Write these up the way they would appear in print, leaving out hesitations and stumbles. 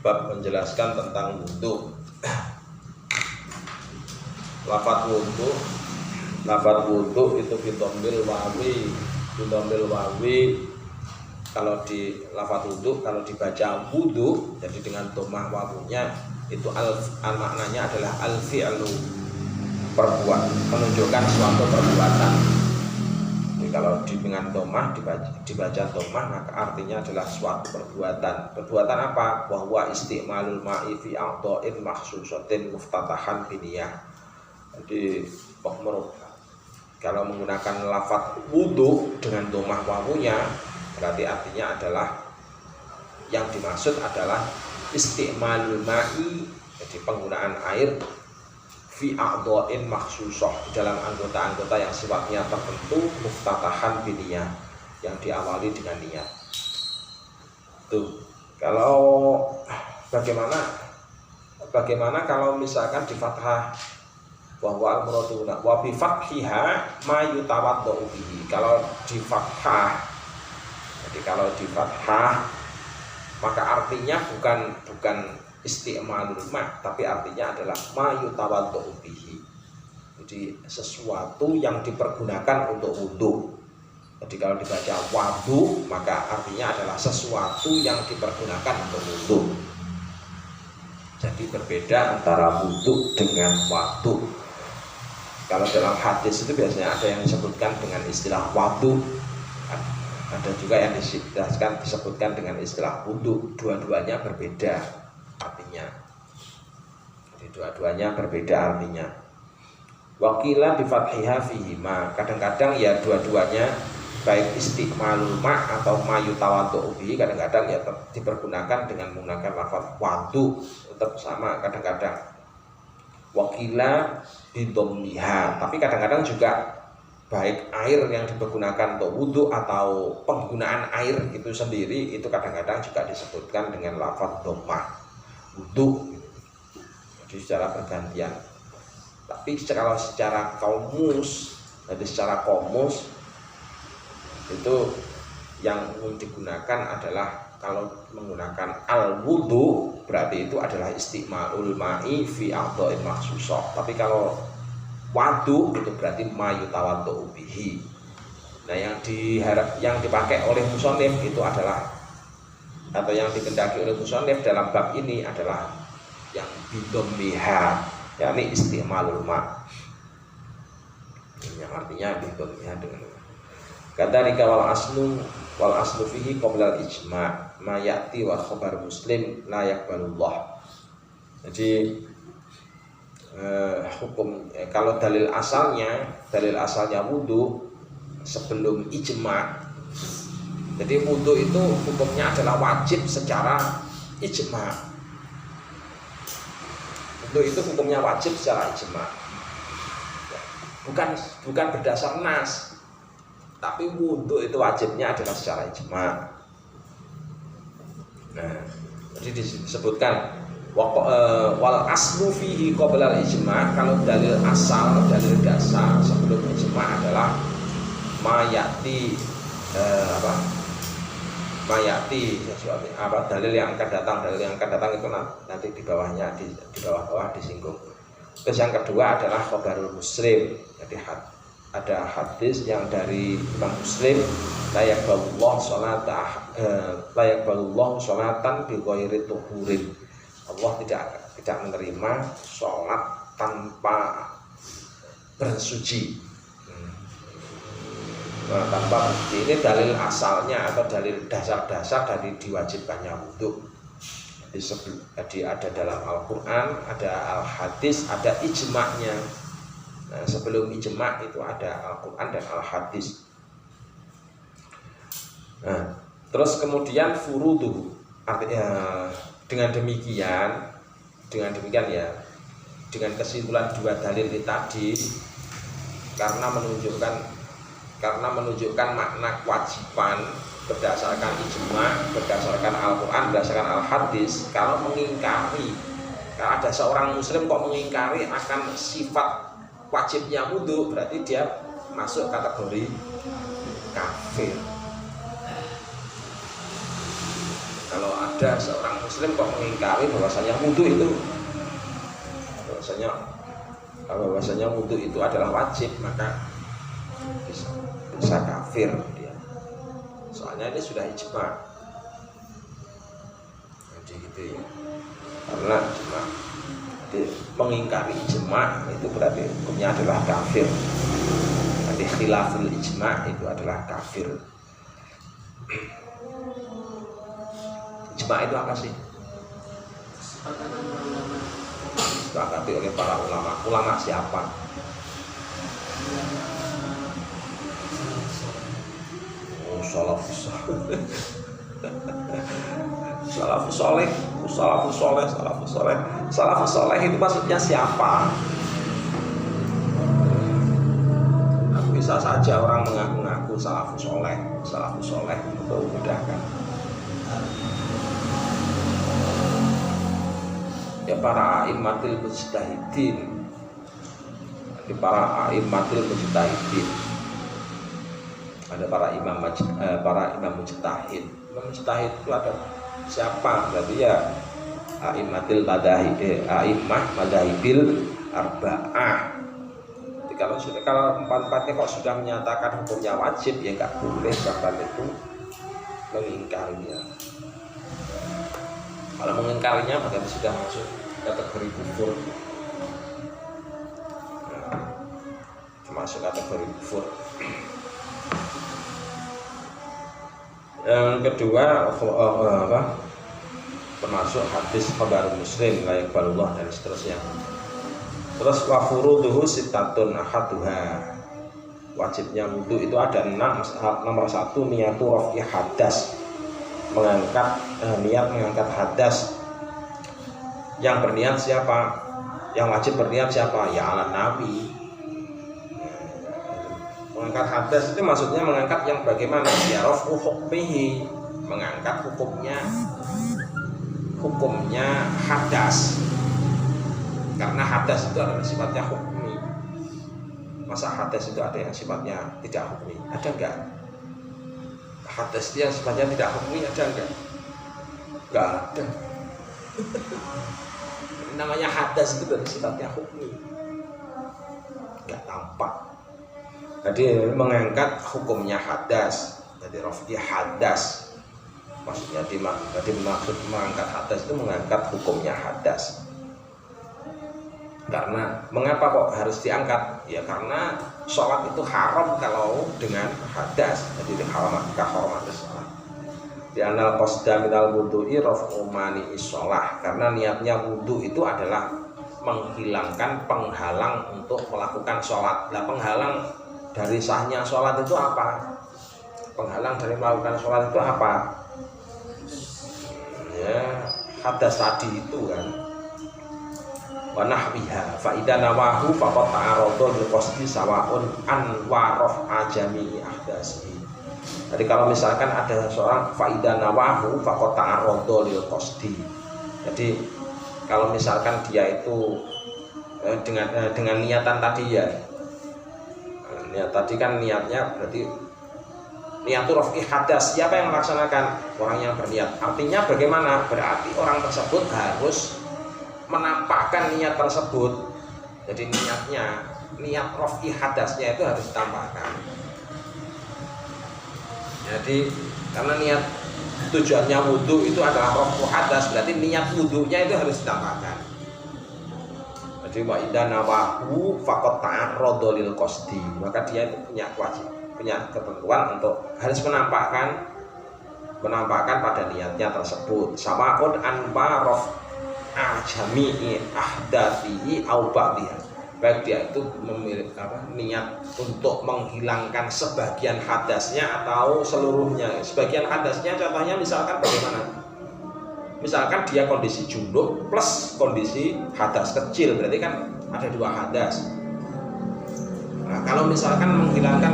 Bab menjelaskan tentang wudu. Lafaz wudu itu bitombil wawi. Kalau di lafaz wudu, kalau dibaca wudu jadi dengan dhammah wawunya itu maknanya adalah al-fi'lu, perbuatan, menunjukkan suatu perbuatan. Jadi kalau dengan dhammah dibaca dhammah maka artinya adalah suatu perbuatan. Perbuatan apa? Wa huwa isti'malul ma'i fi a'dha'in makhsusatin muftatahan biniyah. Jadi kalau menggunakan lafaz wudu dengan dhammah wawunya berarti artinya adalah yang dimaksud adalah isti'malul ma'i, jadi penggunaan air fi a'dha'in makhsusah, di dalam anggota-anggota yang sifatnya tertentu, muftatahan biniyah, yang diawali dengan niat. Tuh, kalau bagaimana kalau misalkan di fathah bahwa al-muraduna wa bi fathiha ma yutawaddau bihi. Kalau di fathah, jadi kalau di fathah maka artinya bukan isti'malul ma, tapi artinya adalah ma yutawaddau bihi. Jadi sesuatu yang dipergunakan untuk wudu. Jadi kalau dibaca wadu maka artinya adalah sesuatu yang dipergunakan untuk wudu. Jadi berbeda antara wudu dengan wadu. Kalau dalam hadis itu biasanya ada yang disebutkan dengan istilah wadu, ada juga yang disebutkan dengan istilah wudu. Dua-duanya berbeda artinya. Jadi dua-duanya berbeda artinya. Wakilah bi fathiha fihima. Kadang-kadang ya dua-duanya baik istiqmalul ma atau ma yutawaddu bihi, kadang-kadang ya dipergunakan dengan menggunakan lafaz wadu, tetap sama kadang-kadang. Wakilah bidommiha, tapi kadang-kadang juga baik air yang dipergunakan untuk wudhu atau penggunaan air itu sendiri itu kadang-kadang juga disebutkan dengan lafaz dhammah wudhu. Jadi secara bergantian. Tapi kalau secara komus, jadi secara komus itu yang digunakan adalah kalau menggunakan al-wudu berarti itu adalah isti'malul ma'i fi a'dha'in makhsusah. Tapi kalau wadu itu berarti ma yutawaddu bihi. Nah, yang dipakai oleh musannif itu adalah, atau yang dikehendaki oleh musannif dalam bab ini adalah yang bidommiha, yakni isti'malul ma'. Yang artinya bidommiha dengan kadzalika wal aslu fihi qabla al-ijma' ma ya'ti wa khabar muslim la yaqbalullah. Jadi hukum kalau dalil asalnya wudu sebelum ijma'. Jadi wudu itu hukumnya adalah wajib secara ijma'. Wudu itu hukumnya wajib secara ijma'. Bukan berdasar nas. Tapi wudu itu wajibnya adalah secara ijma'. Nah, jadi disebutkan wal aslu fihi qabla al-ijma'. Kalau dalil dasar sebelum ijma' adalah mayati dalil yang akan datang itu nanti di bawahnya di bawah disinggung. Terus yang kedua adalah khabarul muslim. Jadi ada hadis yang dari Imam Muslim, la yaqbalullahu sholatan bi ghairi tuhurin. Allah tidak menerima sholat tanpa bersuci. Tanpa bersuci ini dalil asalnya atau dalil dasar dari diwajibkannya wudu. Jadi ada dalam Al-Quran, ada Al-Hadis, ada ijma'nya. Nah, sebelum ijma' itu ada Al-Quran dan Al-Hadis. Nah, terus kemudian furudu, artinya dengan demikian ya, dengan kesimpulan dua dalil ini tadi, karena menunjukkan makna kewajiban berdasarkan ijma', berdasarkan Al-Quran, berdasarkan Al-Hadis. Kalau ada seorang muslim kok mengingkari akan sifat wajibnya wudu, berarti dia masuk kategori kafir. Kalau ada seorang muslim kok mengingkari bahwasanya wudu itu wudu itu adalah wajib, maka bisa kafir dia. Soalnya ini sudah ijma. Jadi gitu ya. Karena ijma, jadi mengingkari ijma itu berarti hukumnya adalah kafir. Jadi khilaful ijma itu adalah kafir. Ijma itu apa sih? Disepakati oleh para ulama. Ulama siapa? Oh, salafus soleh itu maksudnya siapa? Bisa saja orang mengaku-ngaku salafus soleh untuk memudahkan. Ya para a'immatul mujtahidin. Jadi para a'immatul mujtahidin. Ada para imam mujtahid. Imam mujtahid itu ada siapa? Berarti ya a'immatul a'immah madhahibil arba'ah. Jadi kalau empat-empatnya kok sudah menyatakan hukumnya wajib, ya nggak boleh bahkan itu mengingkarinya. Kalau mengingkarinya berarti sudah masuk kategori kufur. Termasuk kategori kufur. Yang kedua termasuk hadis khabar Muslim la yaqbalullah dan seterusnya. Terus wa furuduhu sitatun ahaduha. Wajibnya wudu itu ada 6. Nomor 1 niyatu raf'i hadas. Niat mengangkat hadas. Yang berniat siapa? Yang wajib berniat siapa? Ya ala nabi. Mengangkat hadas itu maksudnya mengangkat yang bagaimana? Ya raf'u hukmihi, mengangkat hukumnya hadas. Karena hadas itu adalah sifatnya hukmi. Masa hadas itu ada yang sifatnya tidak hukmi? Ada enggak? Hadas yang sifatnya tidak hukmi ada enggak? Enggak ada. Namanya hadas itu dari sifatnya hukmi, enggak tampak. Jadi mengangkat hukumnya hadas. Jadi raf'i hadas. Maksudnya dimaksud mengangkat hadas itu mengangkat hukumnya hadas. Karena mengapa kok harus diangkat? Ya karena sholat itu haram kalau dengan hadas. Jadi kahormati sholat. Di anal qasda minal wudu'i raf'u mani'is sholah. Karena niatnya wudu itu adalah menghilangkan penghalang untuk melakukan sholat. Nah, penghalang dari sahnya sholat itu apa? Penghalang dari melakukan sholat itu apa? Ya hadas tadi itu kan. Wa nahwiha fa idza nawahu faqad ta'arada bil qasdi sawaun an wa raf'a jami'i ahdasi. Jadi kalau misalkan ada seorang fa idza nawahu faqad ta'arada lil qasdi. Jadi kalau misalkan dia itu dengan niatan tadi ya. Niat tadi kan niatnya berarti niatur raf'i hadas. Siapa yang melaksanakan? Orang yang berniat. Artinya bagaimana? Berarti orang tersebut harus menampakkan niat tersebut. Jadi niat raf'i hadasnya itu harus ditampakkan. Jadi karena niat tujuannya wudu itu adalah raf'u hadas, berarti niat wudunya itu harus ditampakkan. Jadi wa idza nawahu faqad ta'arrada lil qasdi, maka dia itu punya ketentuan untuk harus menampakkan pada niatnya tersebut. Samaun anwa jami'i ahdatsihi au ba'dihha. Baik dia itu memiliki niat untuk menghilangkan sebagian hadasnya atau seluruhnya. Sebagian hadasnya contohnya misalkan bagaimana? Misalkan dia kondisi junub plus kondisi hadas kecil, berarti kan ada 2 hadas. Nah, kalau misalkan menghilangkan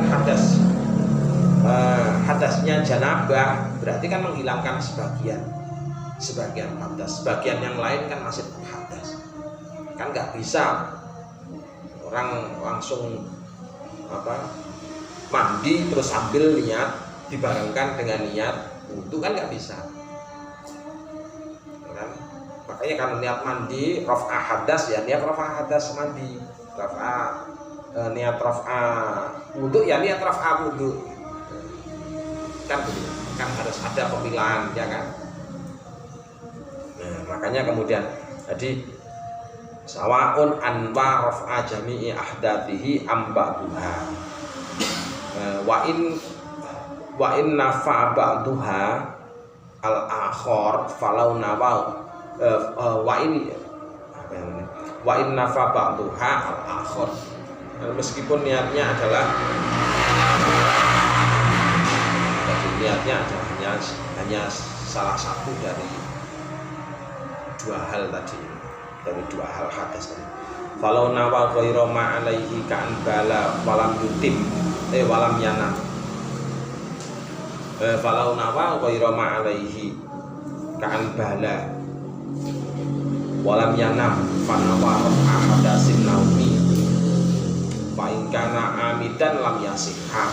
hadasnya janabah, berarti kan menghilangkan sebagian hadas, sebagian yang lain kan masih hadas. Kan nggak bisa orang langsung mandi terus sambil niat dibarengkan dengan niat wudu, kan nggak bisa. Makanya kalau niat mandi raf'a hadas ya niat raf'a hadas mandi, niat raf'a wudu ya niat raf'a wudu. Kan begitu, kan harus ada pemilahan ya kan. Nah, makanya kemudian jadi sawaun anwa raf'a jami'i ahdatsihi amba'duha wa in nafa ba'duha al akhor falau nawau wa in nafa ba'duha al akhor, meskipun niatnya adalah hanya salah satu dari dua hal tadi, dari dua hal hadas tadi. Falau nawa ghairu ma alaihi ka'an bala walam yutim walam yanam. Falau nawa ghairu ma alaihi ka'an bala walam yanam fanawa raf'a hadasin naumi fa in kana amidan lam yasihha.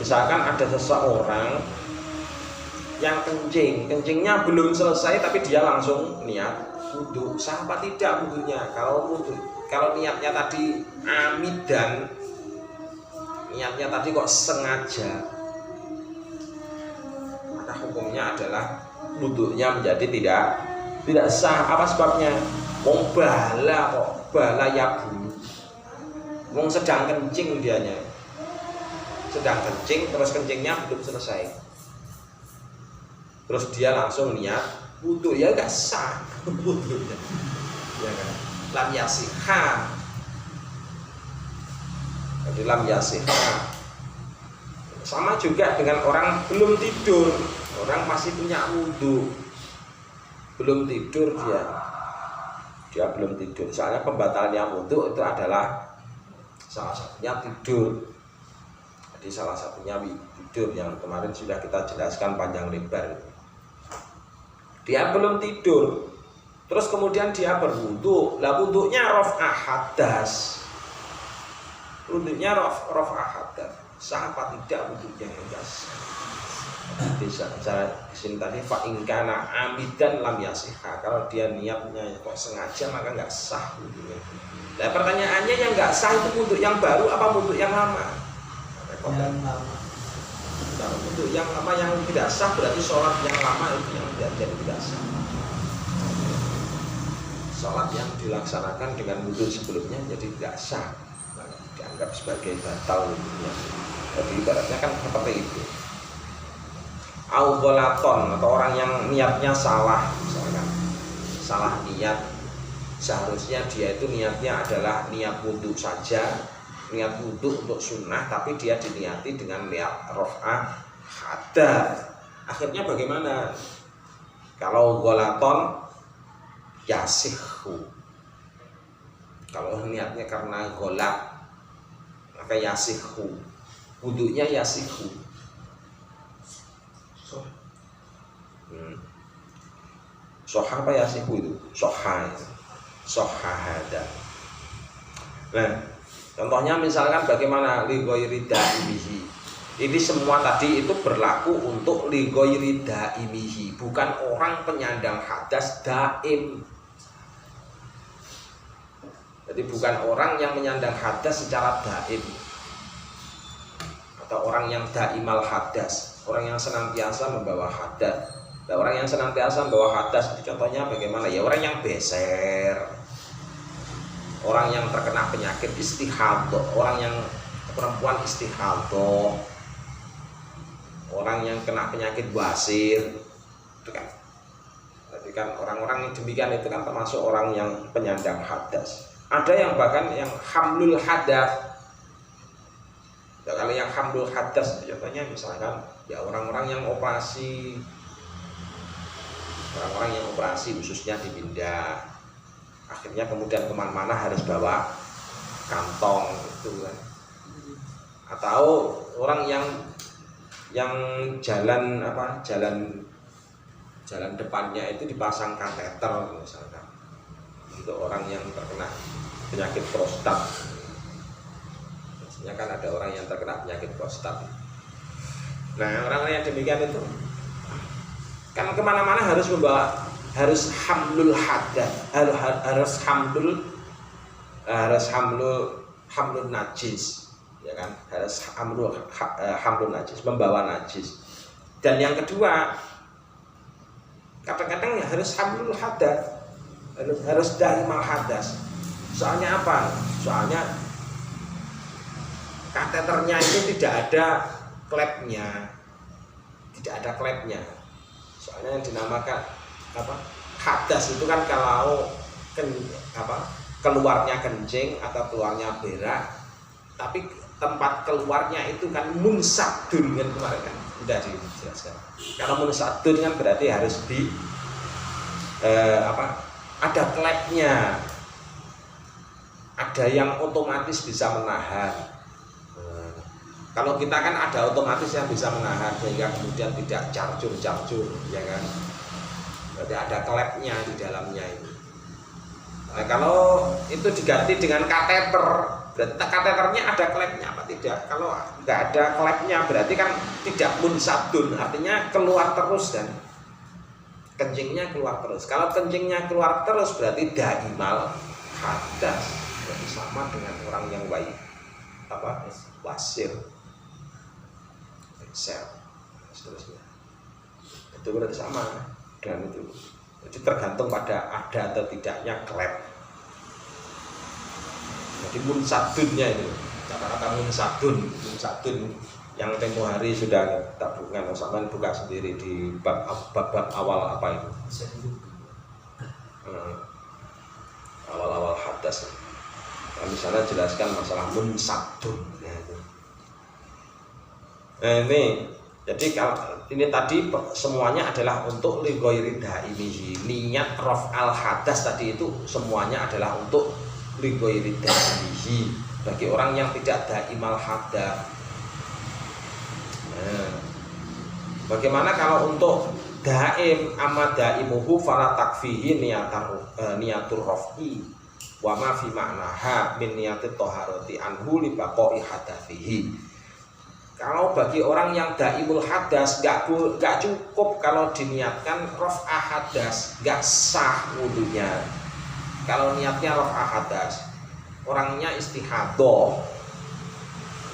Misalkan ada seseorang yang kencingnya belum selesai tapi dia langsung niat wudu, sah apa tidak wudunya? Kalau niatnya tadi amidan, niatnya tadi kok sengaja, maka hukumnya adalah wudunya menjadi tidak sah. Apa sebabnya? Wong bala kok, bala ya bulu, wong sedang kencing dianya, sedang kencing terus kencingnya belum selesai, terus dia langsung niat wudu, ya gak sah wudunya, ya kan? Lam yasihha, jadi lam yasihha. Sama juga dengan orang belum tidur, orang masih punya wudu, belum tidur dia belum tidur. Soalnya pembatalnya wudu itu adalah salah satunya tidur. Jadi salah satunya tidur yang kemarin sudah kita jelaskan panjang lebar. Dia belum tidur, terus kemudian dia berwudu. Lah wudunya raf'a hadas, wudunya raf'a hadas, sah apa tidak wudunya? Enggak sah. Jadi secara disini tadi fa in kana amidan lam yasihha, kalau dia niatnya kok sengaja maka enggak sah wudunya. Nah pertanyaannya, yang enggak sah itu wudu yang baru apa wudu yang lama? Yang lama. Kalau wudu yang lama yang tidak sah berarti sholat yang lama itu yang jadi tidak sah. Sholat yang dilaksanakan dengan wudu sebelumnya jadi tidak sah, dianggap sebagai batal wudunya. Jadi ibaratnya kan seperti itu. Au ghalaton, atau orang yang niatnya salah, misalkan salah niat, seharusnya dia itu niatnya adalah niat wudu saja, niat wudu untuk sunnah, tapi dia diniati dengan niat raf'a hadas. Akhirnya bagaimana? Kalau ghalaton yasihhu, kalau niatnya karena ghalat maka yasihhu, wudunya yasihhu. Soha apa yasihhu itu? Soha hada. Nah, contohnya misalkan bagaimana li ghairi daimihi. Ini semua tadi itu berlaku untuk li ghairi daimihi, bukan orang penyandang hadas daim. Jadi bukan orang yang menyandang hadas secara daim, atau orang yang daimal hadas, orang yang senantiasa membawa hadas. Nah, orang yang senantiasa membawa hadas itu contohnya bagaimana? Ya orang yang beser, orang yang terkena penyakit istihadah, orang yang perempuan istihadah, orang yang kena penyakit basir, itu kan. Jadi kan orang-orang yang demikian itu kan termasuk orang yang penyandang hadas. Ada yang bahkan yang hamlul hadas. Ya, kalau yang hamlul hadas contohnya misalkan ya orang-orang yang operasi, orang-orang yang operasi khususnya di pindah, akhirnya kemudian kemana-mana harus bawa kantong itu kan. Atau orang yang jalan depannya itu dipasang kateter misalkan, untuk orang yang terkena penyakit prostat. Biasanya kan ada orang yang terkena penyakit prostat. Nah orang yang demikian itu kan kemana-mana harus membawa harus hamlul hadas, harus hamlul najis, ya kan, harus hamlul najis, membawa najis. Dan yang kedua, kadang-kadang ya harus hamlul hadas, harus daimal hadas. Soalnya apa? Soalnya kateternya itu tidak ada klepnya, soalnya yang dinamakan apa, hadas itu kan kalau keluarnya kencing atau keluarnya berak, tapi tempat keluarnya itu kan munsadun, kan kemarin kan sudah dijelaskan. Kalau munsadun kan berarti harus ada klepnya, ada yang otomatis bisa menahan. Kalau kita kan ada otomatis yang bisa menahan sehingga kemudian tidak carcur, ya kan. Berarti ada klepnya di dalamnya ini. Nah, kalau itu diganti dengan kateter, berarti kateternya ada klepnya apa tidak? Kalau nggak ada klepnya berarti kan tidak munsadun, artinya keluar terus dan kencingnya keluar terus. Kalau kencingnya keluar terus berarti daimal hadas, berarti sama dengan orang yang wasir. Sel seterusnya itu berarti sama dengan itu. Jadi tergantung pada ada atau tidaknya klep. Jadi munsadunnya itu, kata-kata munsadun yang tempo hari sudah tak buka sendiri di bab awal apa itu, awal hadas. Nah, misalnya jelaskan masalah munsadun. Nah, ini jadi kalau ini tadi semuanya adalah untuk li ghairi daimihi. Niat raf'al hadas tadi itu semuanya adalah untuk li ghairi daimihi, bagi orang yang tidak daimal hadas. Nah, bagaimana kalau untuk daim amma daimuhu fala takfihi niatur raf'i wa ma fi ma'naha min niyatit taharati anhu li baqa'i hadathihi. Kalau bagi orang yang daimul hadas gak cukup kalau diniatkan raf'ah hadas, gak sah wudunya. Kalau niatnya raf'ah hadas, orangnya istihadah,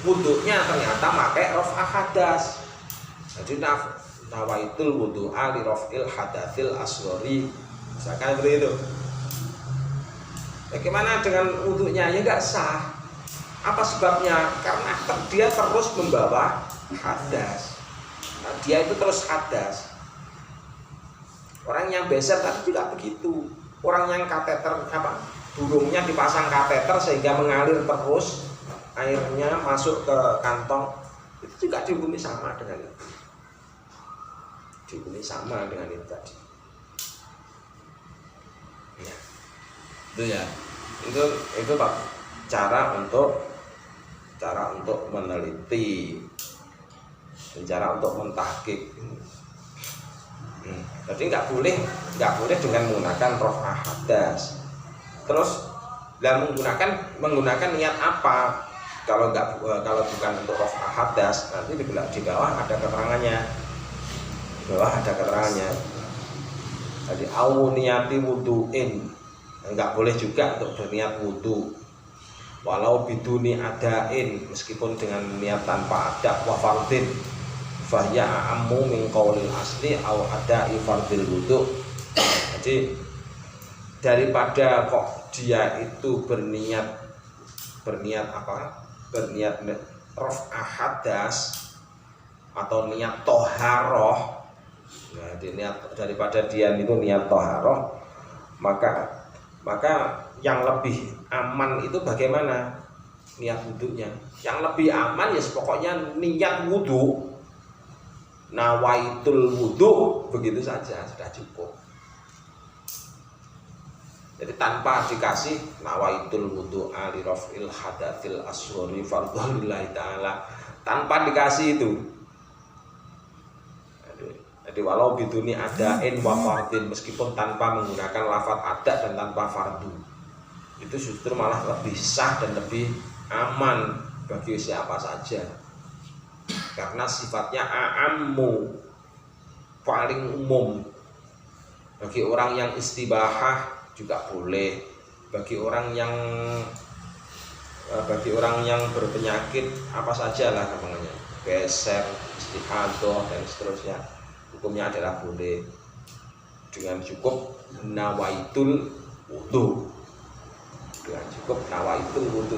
wudunya ternyata pakai raf'ah hadas. Jadi nawaitul wudu'a li raf'il hadatsil asghari, misalkan seperti itu. Bagaimana dengan wudunya? Ya gak sah. Apa sebabnya? Karena dia terus membawa hadas. Nah, dia itu terus hadas. Orang yang beser tadi juga begitu. Orang yang kateter burungnya dipasang kateter sehingga mengalir terus airnya masuk ke kantong, itu juga dihukumi sama dengan itu. Dihukumi sama dengan itu tadi. Ya. Itu ya. Itu Pak, cara untuk meneliti dan cara untuk mentahqiq. Jadi nggak boleh dengan menggunakan raf'ah hadas. Terus menggunakan niat apa? Kalau bukan untuk raf'ah hadas, nanti di bawah ada keterangannya. Jadi au niati wudu'in, nggak boleh juga untuk berniat wudu. Walau biduni adain, meskipun dengan niat tanpa ada, wa fardin fahya a'ammu min qaulil asli au ada'i fardil wudu. Jadi daripada kok dia itu berniat raf'ah hadas atau niat toharoh, daripada dia itu niat toharoh, maka yang lebih aman itu bagaimana niat wudunya? Yang lebih aman ya pokoknya niat wudu, nawaitul wudu, begitu saja sudah cukup. Jadi tanpa dikasih nawaitul wudu ali raf'il hadatsil asghari fardhulillahi ta'ala, tanpa dikasih itu. Jadi walau biduni adain wa fardin, meskipun tanpa menggunakan lafaz ada dan tanpa fardu, itu justru malah lebih sah dan lebih aman bagi siapa saja, karena sifatnya a'ammu, paling umum. Bagi orang yang istibahah juga boleh. Bagi orang yang berpenyakit apa saja lah namanya, geser, istihadah dan seterusnya, hukumnya adalah boleh dengan cukup nawaitul wudu. Dengan cukup nawaitul wudu.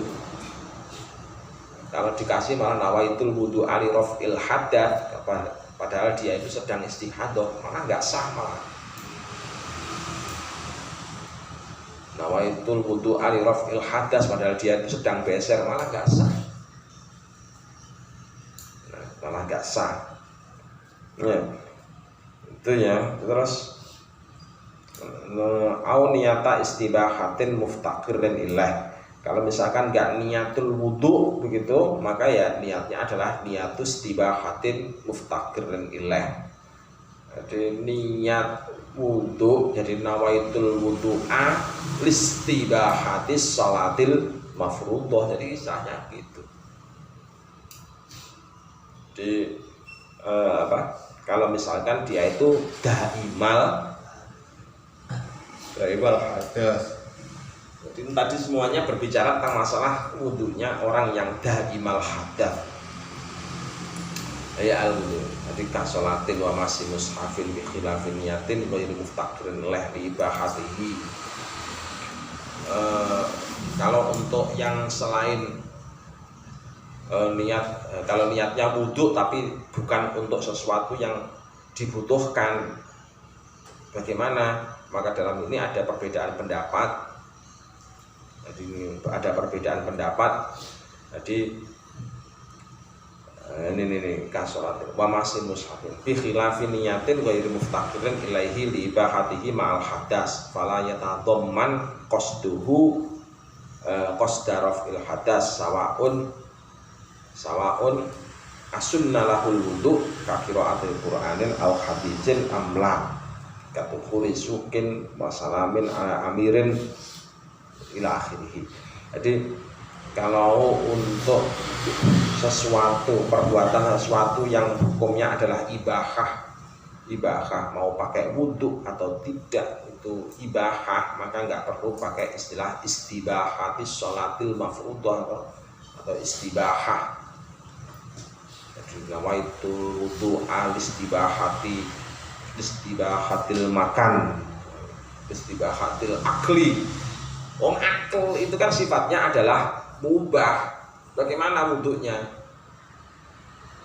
Kalau dikasih malah nawaitul wudu ali raf'il hadath, padahal dia itu sedang istihadah, malah nggak sah malah. Nawaitul wudu ali raf'il hadath, padahal dia itu sedang beser, malah nggak sah. Malah nggak sah. Ya, itu ya. Terus au niyata istibahatin muftaqirin ilaih. Kalau misalkan nggak niatul wudu begitu, maka ya niatnya adalah niatus istibahatin muftaqirin ilaih. Jadi niat wudu, jadi nawaitul wudu'a listibahatis salatil mafruḍah, jadi istilahnya gitu. Jadi kalau misalkan dia itu daimal hadas. Jadi tadi semuanya berbicara tentang masalah wudunya orang yang daimal hadas. Ya al-wudu. Jadi kasolatin wa masih mushafin bi khilafin niyatin wa muftaqirin leh li ibahatihi. Kalau untuk yang selain niat, kalau niatnya wudu tapi bukan untuk sesuatu yang dibutuhkan, bagaimana? Maka dalam ini ada perbedaan pendapat. Jadi ada perbedaan pendapat. Jadi ini kasolatin wa masih mushafin bi khilafin niyatin ghairi muftaqirin ilaihi li ibahatihi ma'al hadas fala yatadamman qasduhu qasdaraf il hadas sawaun asunna lahul wudu ka qiraatil qur'anin aw haditsin amla katukhuli sukin wasalamin ala amirin ila akhirih. Jadi kalau untuk perbuatan sesuatu yang hukumnya adalah ibahah mau pakai wudhu atau tidak itu ibahah, maka nggak perlu pakai istilah istibahatis sholatil mafruḍah atau istibahah. Jadi nawaitul wudu al istibahatil makan, istibahatil akli. Akal itu kan sifatnya adalah mubah. Bagaimana wudhunya?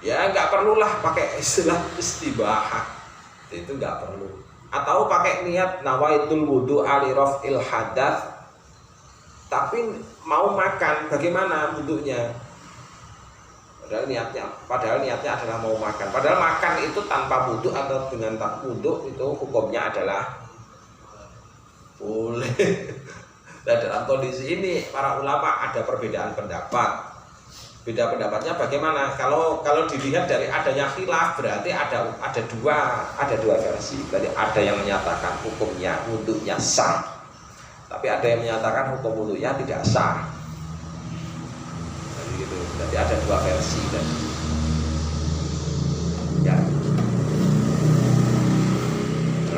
Ya nggak perlulah pakai istilah istibahah, itu nggak perlu. Atau pakai niat nawaitul wudu ali raf'il hadath, tapi mau makan, bagaimana wudhunya? Padahal niatnya adalah mau makan. Padahal makan itu tanpa wudu atau dengan tak wudu itu hukumnya adalah boleh. Nah, dalam kondisi ini para ulama ada perbedaan pendapat. Beda pendapatnya bagaimana? Kalau dilihat dari adanya khilaf, berarti ada dua versi. Berarti ada yang menyatakan hukumnya wudunya sah, tapi ada yang menyatakan hukum wudunya tidak sah. Jadi gitu. Berarti ada dua versi dan ya.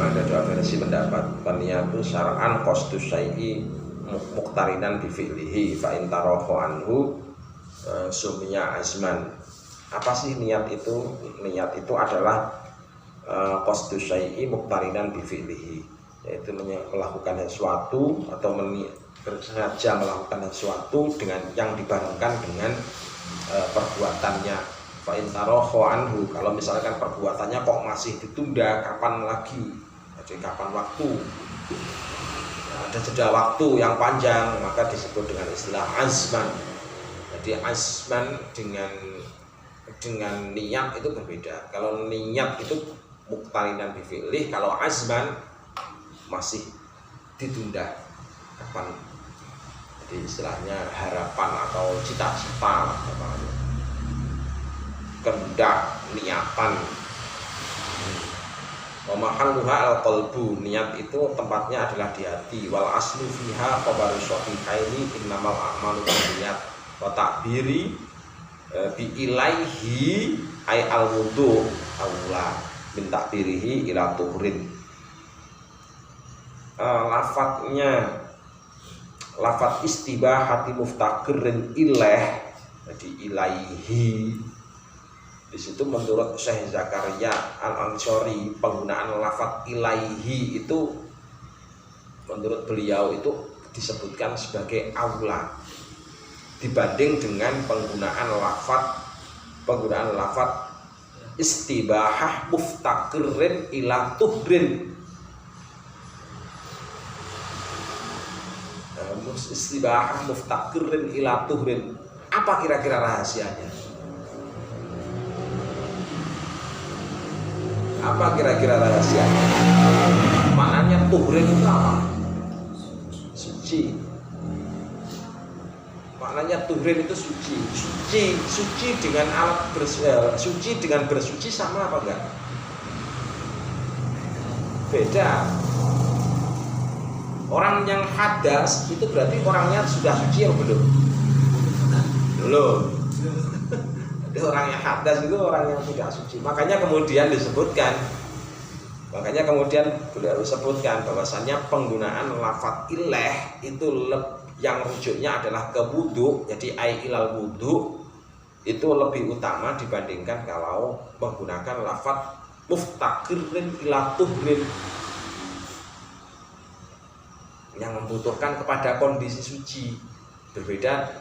Ada dua versi pendapat. Peniyatu syar'an qasdus syai'i muqtarinan bi fi'lihi fa in tarahu anhu sumya azman. Apa sih niat itu? Niat itu adalah qasdus syai'i muqtarinan bi fi'lihi, yaitu melakukan sesuatu atau sengaja melakukan sesuatu dengan yang dibarengkan dengan perbuatannya. Fa in tarahu anhu, kalau misalkan perbuatannya kok masih ditunda, kapan lagi? Jadi kapan waktu? Ada jeda waktu yang panjang, maka disebut dengan istilah azman. Jadi azman dengan niat itu berbeda. Kalau niat itu muqtarinan bi fi'lih, kalau azman masih ditunda kapan. Jadi istilahnya harapan atau cita-cita, kehendak, niatan. Wa mahalluha al-qalbu, niat itu tempatnya adalah di hati. Wal aslu fiha khabaru shahihaini innamal a'malu binniyat wa ta'biri bi ilaihi ay al-wudu aula min ta'birihi ila tuhrin. lafadznya lafadz istibahati muftaqirin ilaih, jadi ilaihi. Di situ menurut Syekh Zakaria Al-Ansori penggunaan lafadz ilaihi itu menurut beliau itu disebutkan sebagai aula dibanding dengan penggunaan lafadz istibahah muftaqirin ila tuhrin. Istibahah muftaqirin ila tuhrin, apa kira-kira rahasianya? Apa kira-kira rahasianya? Maknanya tuhrin itu apa? Suci. Maknanya tuhrin itu suci. Suci dengan alat suci dengan bersuci sama apa enggak? Beda. Orang yang hadas itu berarti orangnya sudah suci atau belum? Belum. Jadi orang yang hadas itu orang yang tidak suci. Makanya kemudian beliau sebutkan bahwasannya penggunaan lafadz ilaih itu yang rujuknya adalah ke wudu, jadi ai ilal wudu itu lebih utama dibandingkan kalau menggunakan lafadz muftaqirin ila tuhrin yang membutuhkan kepada kondisi suci. Berbeda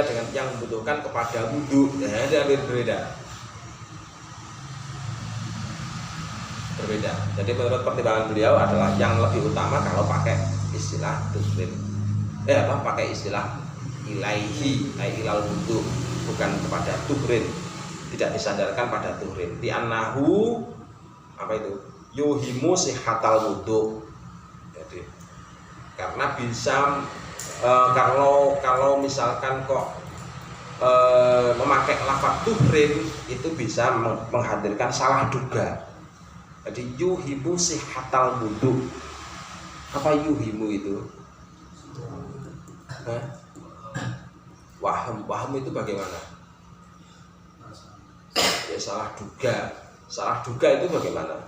dengan yang membutuhkan kepada wudu. Berbeda. Jadi menurut pertimbangan beliau adalah yang lebih utama kalau pakai istilah tuhrin. Pakai istilah ilaihi, ilal wudu, bukan kepada tuhrin. Tidak disandarkan pada tuhrin. Di annahu apa itu? Yuhimu sihhatal wudu. Jadi karena bisa kalau misalkan kok memakai lafadz tuhrin itu bisa menghadirkan salah duga. Jadi yuhimu sihhatal wudu. Apa yuhimu itu? Waham itu bagaimana? Ya salah duga. Salah duga itu bagaimana?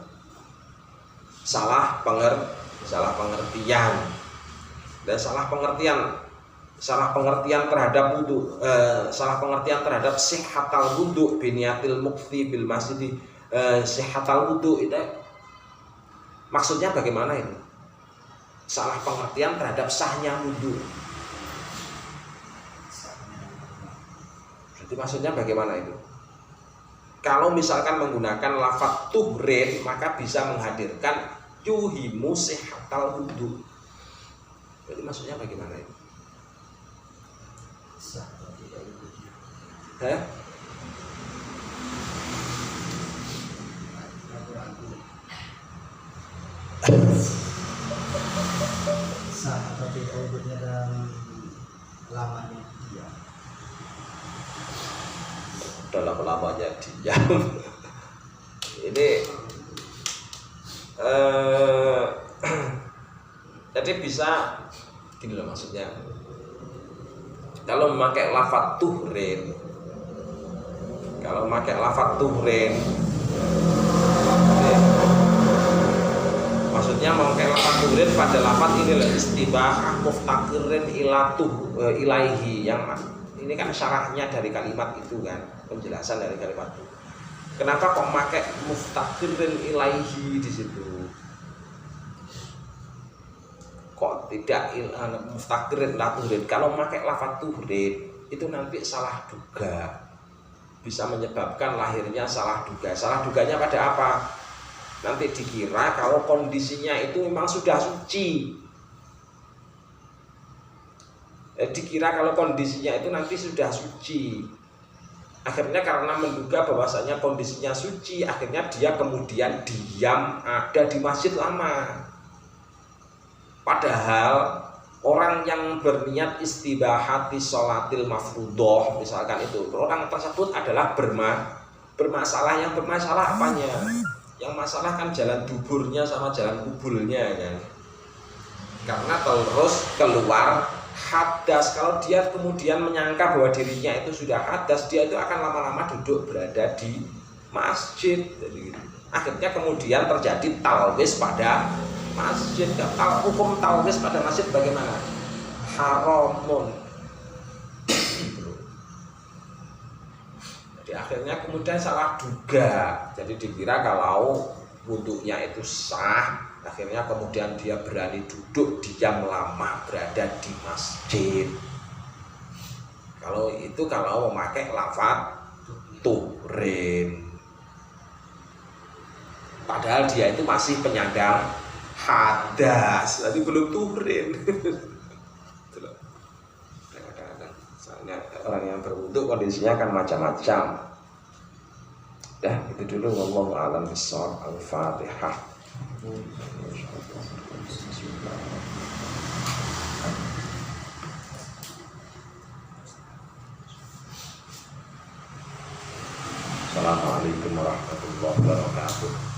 Salah pengertian. Dan salah pengertian terhadap wudu, salah pengertian terhadap sihhatal wudu biniyatil mukti bil masjid. Sihhatal wudu itu maksudnya bagaimana ini? Salah pengertian terhadap sahnya wudu. Jadi maksudnya bagaimana itu? Kalau misalkan menggunakan lafadz tuhrin maka bisa menghadirkan yuhimu sihhatal wudu. Jadi maksudnya bagaimana itu? Sah atau tidak wudhunya dalam lamanya diam. Dalam lamanya diam. Ini jadi bisa gini loh maksudnya. Kalau memakai lafadz tuhrin, maksudnya memakai lafadz tuhrin pada lafadz ini lah istibahah muftaqirin ilaihi, yang ini kan syarahnya dari kalimat itu kan, penjelasan dari kalimat itu. Kenapa kok memakai muftaqirin ilaihi di situ? Kok tidak muftaqirin ila tuhrin? Kalau memakai lafadz tuhrin itu nanti salah duga, bisa menyebabkan lahirnya salah duga. Salah duganya pada apa? Nanti dikira kalau kondisinya itu memang sudah suci. Dikira kalau kondisinya itu nanti sudah suci. Akhirnya karena menduga bahwasanya kondisinya suci, akhirnya dia kemudian diam ada di masjid lama. Padahal orang yang berniat istibahati sholatil mafrudoh misalkan itu, orang tersebut adalah bermasalah. Yang bermasalah apanya? Yang masalah kan jalan duburnya sama jalan kubulnya kan. Karena terus keluar hadas. Kalau dia kemudian menyangka bahwa dirinya itu sudah hadas, dia itu akan lama-lama duduk berada di masjid. Jadi, akhirnya kemudian terjadi talwis pada masjid. Hukum talwis pada masjid bagaimana? Haramun. Jadi akhirnya kemudian salah duga. Jadi dikira kalau wudunya itu sah, akhirnya kemudian dia berani duduk diam lama berada di masjid. Kalau itu kalau memakai lafaz tuhrin. Padahal dia itu masih penyandang hadas, jadi belum tuhrin. Kadang-kadang soalnya orang yang berwudu kondisinya kan macam-macam. Ya, itu dulu. Wallahu a'lam bishawab. Al-Fatihah. Assalamualaikum warahmatullahi wabarakatuh.